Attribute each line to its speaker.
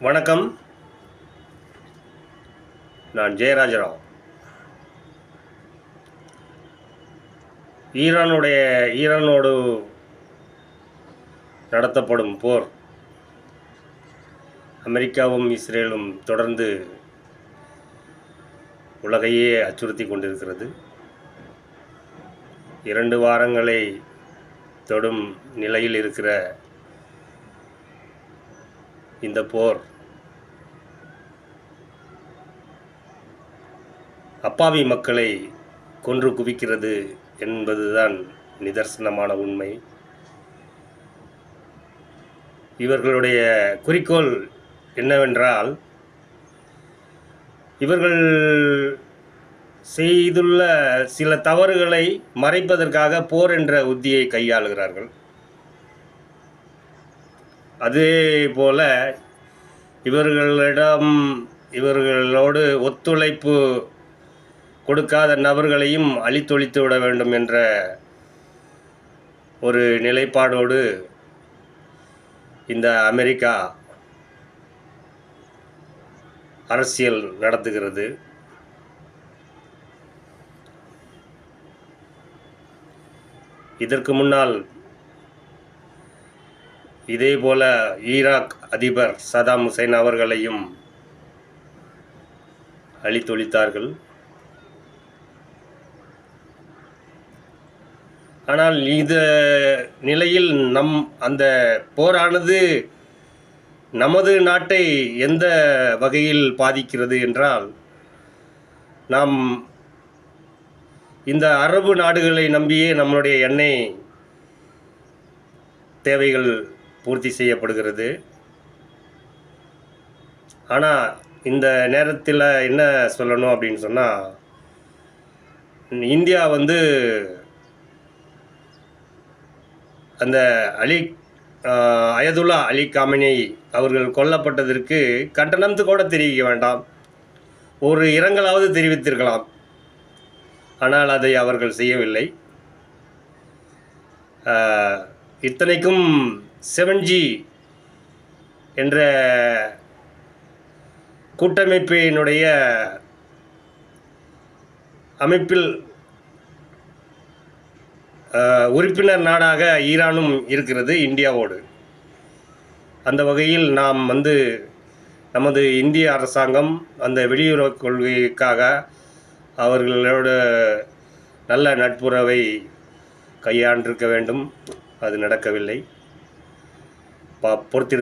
Speaker 1: வணக்கம். நான் ஜெயராஜராவ். ஈரானோடு நடத்தப்படும் போர் அமெரிக்காவும் இஸ்ரேலும் தொடர்ந்து உலகையே அச்சுறுத்தி கொண்டிருக்கிறது. 2 வாரங்களை தொடும் நிலையில் இருக்கிற இந்த போர் அப்பாவி மக்களை கொன்று குவிக்கிறது என்பதுதான் நிதர்சனமான உண்மை. இவர்களுடைய குறிக்கோள் என்னவென்றால், இவர்கள் செய்துள்ள சில தவறுகளை மறைப்பதற்காக போர் என்ற உத்தியை கையாளுகிறார்கள். அதேபோல இவர்களோடு ஒத்துழைப்பு கொடுக்காத நபர்களையும் அழித்தொழித்து விட வேண்டும் என்ற ஒரு நிலைப்பாடோடு இந்த அமெரிக்கா அரசியல் நடத்துகிறது. இதற்கு முன்னால் இதேபோல ஈராக் அதிபர் சதாம் ஹுசைன் அவர்களையும் அழித்தொழித்தார்கள். ஆனால் இந்த நிலையில் அந்த போரானது நமது நாட்டை எந்த வகையில் பாதிக்கிறது என்றால், நாம் இந்த அரபு நாடுகளை நம்பியே நம்முடைய எண்ணெய் தேவைகள் பூர்த்தி செய்யப்படுகிறது. ஆனால் இந்த நேரத்தில் என்ன சொல்லணும் அப்படின்னு சொன்னால், இந்தியா அந்த அயதுல்லா அலி காமினி அவர்கள் கொல்லப்பட்டதற்கு கண்டனத்து கூட தெரிவிக்க வேண்டாம், ஒரு இரங்கலாவது தெரிவித்திருக்கலாம். ஆனால் அதை அவர்கள் செய்யவில்லை. இத்தனைக்கும் 7G என்ற கூட்டமைப்பினுடைய அமைப்பில் உறுப்பினர் நாடாக ஈரானும் இருக்கிறது இந்தியாவோடு. அந்த வகையில் நாம் நமது இந்திய அரசாங்கம் அந்த வெளியுறவு கொள்கைக்காக அவர்களோட நல்ல நட்புறவை கையாண்டிருக்க வேண்டும். அது நடக்கவில்லை. பொறுத்திரு.